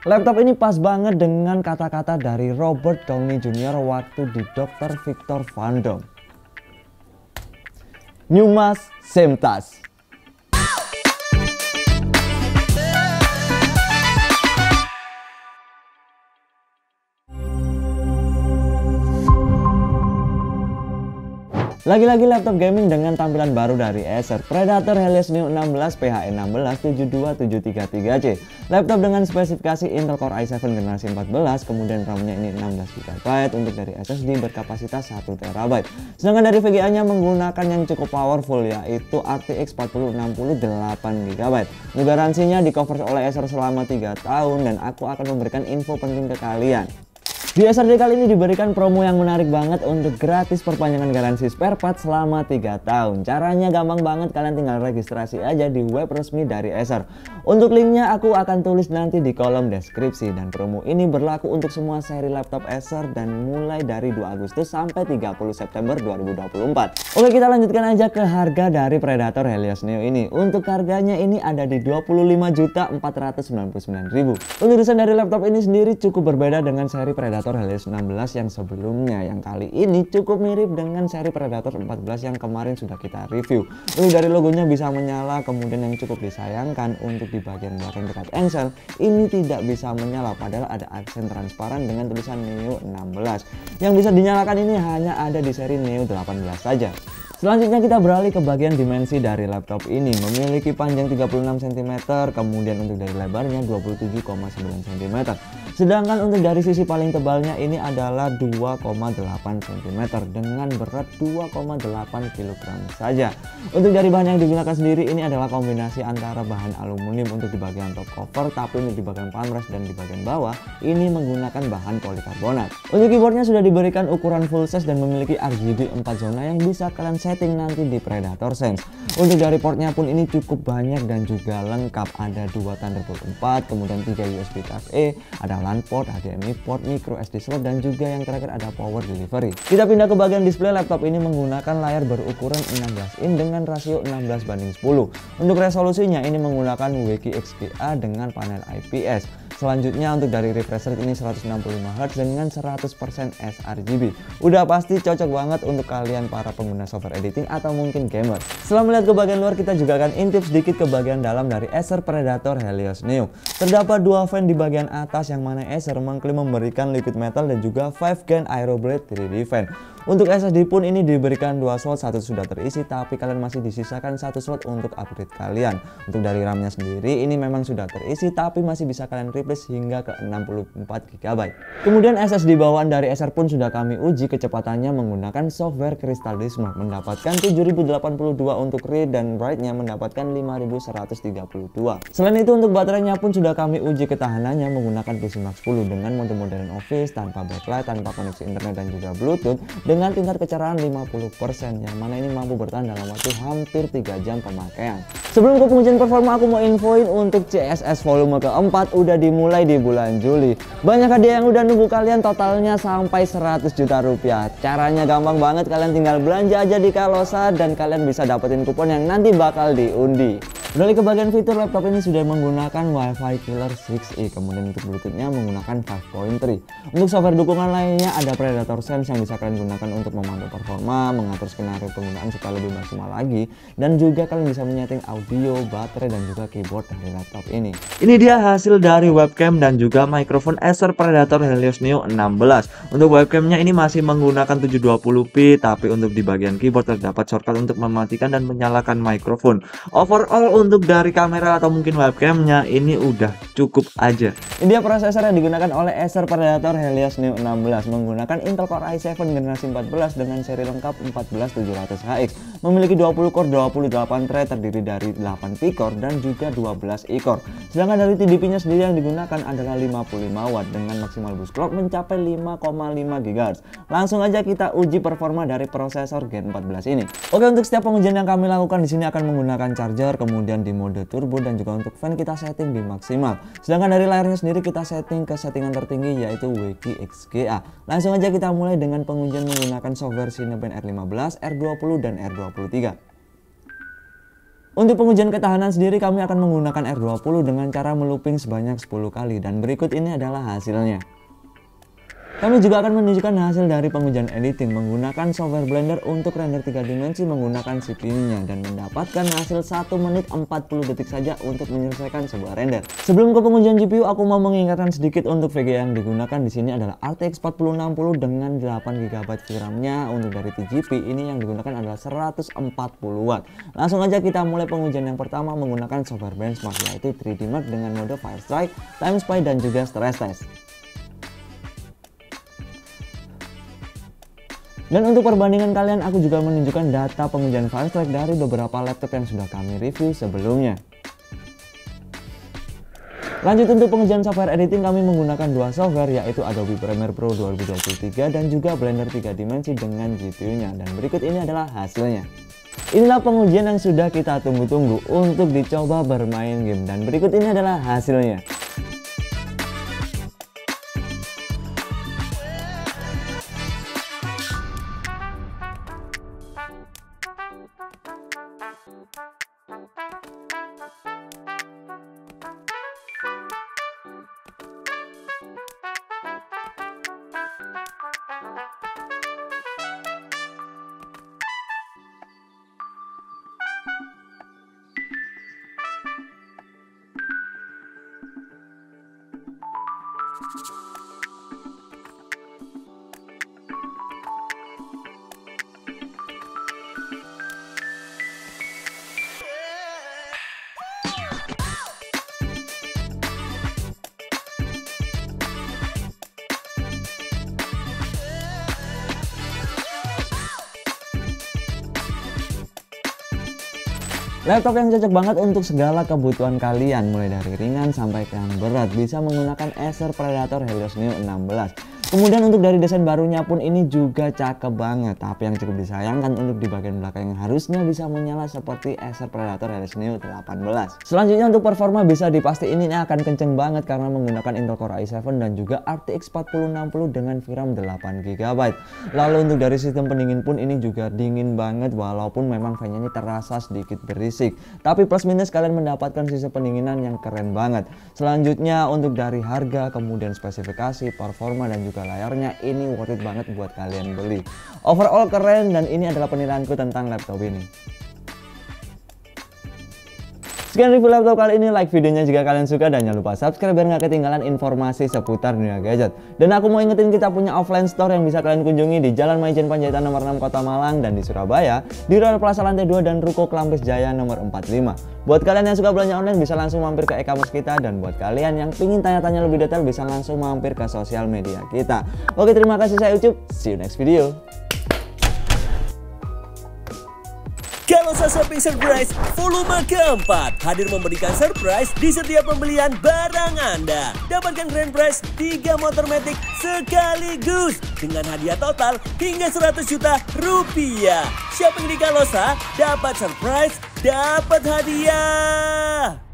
Laptop ini pas banget dengan kata-kata dari Robert Downey Jr. waktu di Dr. Victor Van Dam. New mask, same task. Lagi-lagi laptop gaming dengan tampilan baru dari Acer, Predator Helios Neo 16 PHE16 72733C. Laptop dengan spesifikasi Intel Core i7 generasi 14, kemudian RAM-nya ini 16GB, untuk dari SSD berkapasitas 1TB. Sedangkan dari VGA-nya menggunakan yang cukup powerful, yaitu RTX 4060 8GB. Garansinya di cover oleh Acer selama 3 tahun dan aku akan memberikan info penting ke kalian. Di SRD kali ini diberikan promo yang menarik banget untuk gratis perpanjangan garansi spare part selama 3 tahun. Caranya gampang banget, kalian tinggal registrasi aja di web resmi dari Acer. Untuk linknya aku akan tulis nanti di kolom deskripsi, dan promo ini berlaku untuk semua seri laptop Acer dan mulai dari 2 Agustus sampai 30 September 2024. Oke, kita lanjutkan aja ke harga dari Predator Helios Neo ini. Untuk harganya ini ada di 25.499.000. Untuk desain dari laptop ini sendiri cukup berbeda dengan seri Predator Helios 16 yang sebelumnya. Yang kali ini cukup mirip dengan seri Predator 14 yang kemarin sudah kita review. Untuk dari logonya bisa menyala, kemudian yang cukup disayangkan untuk di bagian belakang dekat engsel ini tidak bisa menyala, padahal ada aksen transparan dengan tulisan Neo 16. Yang bisa dinyalakan ini hanya ada di seri Neo 18 saja. Selanjutnya kita beralih ke bagian dimensi dari laptop ini. Memiliki panjang 36 cm, kemudian untuk dari lebarnya 27,9 cm. Sedangkan untuk dari sisi paling tebalnya ini adalah 2,8 cm dengan berat 2,8 kg saja. Untuk dari bahan yang digunakan sendiri ini adalah kombinasi antara bahan aluminium untuk di bagian top cover, tapi untuk di bagian palmrest dan di bagian bawah ini menggunakan bahan polikarbonat. Untuk keyboardnya sudah diberikan ukuran full size dan memiliki RGB 4 zona yang bisa kalian setting nanti di Predator Sense. Untuk dari portnya pun ini cukup banyak dan juga lengkap. Ada 2 Thunderbolt 4, kemudian 3 USB Type-A, ada LAN port, HDMI port, micro SD slot, dan juga yang terakhir ada power delivery. Kita pindah ke bagian display. Laptop ini menggunakan layar berukuran 16 in dengan rasio 16:10. Untuk resolusinya ini menggunakan WQ XGA dengan panel IPS. Selanjutnya untuk dari refresh rate ini 165Hz dengan 100% sRGB. Udah pasti cocok banget untuk kalian para pengguna software editing atau mungkin gamer. Setelah melihat ke bagian luar, kita juga akan intip sedikit ke bagian dalam dari Acer Predator Helios Neo. Terdapat 2 fan di bagian atas yang mana Acer mengklaim memberikan liquid metal dan juga 5 gen Aeroblade 3D fan. Untuk SSD pun ini diberikan 2 slot, 1 sudah terisi, tapi kalian masih disisakan 1 slot untuk upgrade kalian. Untuk dari RAM-nya sendiri ini memang sudah terisi, tapi masih bisa kalian replace hingga ke 64GB. Kemudian SSD bawaan dari Acer pun sudah kami uji kecepatannya menggunakan software Crystal Disk, mendapatkan 7082 untuk read dan write-nya mendapatkan 5132. Selain itu untuk baterainya pun sudah kami uji ketahanannya menggunakan PCIe Max 10 dengan mode modern office, tanpa backlight, tanpa koneksi internet dan juga Bluetooth, dengan tingkat kecerahan 50%, yang mana ini mampu bertahan dalam waktu hampir 3 jam pemakaian. Sebelum ke pengujian performa, aku mau infoin untuk CSS volume keempat udah dimulai di bulan Juli. Banyak hadiah yang udah nunggu kalian, totalnya sampai 100 juta rupiah. Caranya gampang banget, kalian tinggal belanja aja di Kalosa dan kalian bisa dapetin kupon yang nanti bakal diundi. Beralih ke bagian fitur, laptop ini sudah menggunakan Wi-Fi Killer 6E, kemudian untuk Bluetooth-nya menggunakan 5.3. Untuk software dukungan lainnya ada Predator Sense yang bisa kalian gunakan untuk memantau performa, mengatur skenario penggunaan supaya lebih maksimal lagi, dan juga kalian bisa menyeting audio, baterai, dan juga keyboard dari laptop ini. Ini dia hasil dari webcam dan juga mikrofon Acer Predator Helios Neo 16. Untuk webcamnya ini masih menggunakan 720p, tapi untuk di bagian keyboard terdapat shortcut untuk mematikan dan menyalakan mikrofon. Overall untuk dari kamera atau mungkin webcamnya ini udah cukup aja. Ini dia prosesor yang digunakan oleh Acer Predator Helios Neo 16, menggunakan Intel Core i7 generasi 14 dengan seri lengkap 14700HX. Memiliki 20 core, 28 thread, terdiri dari 8 P-core dan juga 12 E-core. Sedangkan dari TDP-nya sendiri yang digunakan adalah 55 watt dengan maksimal boost clock mencapai 5,5 GHz. Langsung aja kita uji performa dari prosesor Gen 14 ini. Oke, untuk setiap pengujian yang kami lakukan di sini akan menggunakan charger, kemudian di mode turbo, dan juga untuk fan kita setting di maksimal. Sedangkan dari layarnya sendiri kita setting ke settingan tertinggi yaitu WQ XGA. Langsung aja kita mulai dengan pengujian menggunakan software Cinebench R15, R20 dan R23. Untuk pengujian ketahanan sendiri kami akan menggunakan R20 dengan cara melooping sebanyak 10 kali dan berikut ini adalah hasilnya. Kami juga akan menunjukkan hasil dari pengujian editing menggunakan software Blender untuk render 3 dimensi menggunakan CPU-nya dan mendapatkan hasil 1 menit 40 detik saja untuk menyelesaikan sebuah render. Sebelum ke pengujian GPU, aku mau mengingatkan sedikit untuk VGA yang digunakan di sini adalah RTX 4060 dengan 8GB VRAM-nya. Untuk dari TGP ini yang digunakan adalah 140 Watt. Langsung aja kita mulai pengujian yang pertama menggunakan software benchmark yaitu 3D Mark dengan mode Firestrike, Time Spy dan juga Stress Test. Dan untuk perbandingan kalian, aku juga menunjukkan data pengujian Firestrike dari beberapa laptop yang sudah kami review sebelumnya. Lanjut untuk pengujian software editing, kami menggunakan dua software yaitu Adobe Premiere Pro 2023 dan juga Blender 3 dimensi dengan GPU-nya. Dan berikut ini adalah hasilnya. Inilah pengujian yang sudah kita tunggu-tunggu untuk dicoba bermain game dan berikut ini adalah hasilnya. Laptop yang cocok banget untuk segala kebutuhan kalian, mulai dari ringan sampai ke yang berat, bisa menggunakan Acer Predator Helios Neo 16. Kemudian untuk dari desain barunya pun ini juga cakep banget, tapi yang cukup disayangkan untuk di bagian belakang yang harusnya bisa menyala seperti Acer Predator Helios Neo 18. Selanjutnya untuk performa bisa dipastiin ini akan kenceng banget karena menggunakan Intel Core i7 dan juga RTX 4060 dengan VRAM 8GB. Lalu untuk dari sistem pendingin pun ini juga dingin banget walaupun memang fan-nya ini terasa sedikit berisik. Tapi plus minus kalian mendapatkan sistem pendinginan yang keren banget. Selanjutnya untuk dari harga, kemudian spesifikasi, performa dan juga layarnya ini worth it banget buat kalian beli. Overall keren dan ini adalah penilaianku tentang laptop ini. Sekian review laptop kali ini, like videonya jika kalian suka dan jangan lupa subscribe biar nggak ketinggalan informasi seputar dunia gadget. Dan aku mau ingetin kita punya offline store yang bisa kalian kunjungi di Jalan Maijen Panjaitan nomor 6 Kota Malang dan di Surabaya di Royal Plaza lantai 2 dan Ruko Klampis Jaya nomor 45. Buat kalian yang suka belanja online bisa langsung mampir ke e-commerce kita dan buat kalian yang pingin tanya-tanya lebih detail bisa langsung mampir ke sosial media kita. Oke, terima kasih, saya Ucup. See you next video. Kalosa Shopping Surprise volume keempat hadir memberikan surprise di setiap pembelian barang Anda. Dapatkan grand prize 3 motor matic sekaligus dengan hadiah total hingga 100 juta rupiah. Shopping di Kalosa, dapat surprise, dapat hadiah.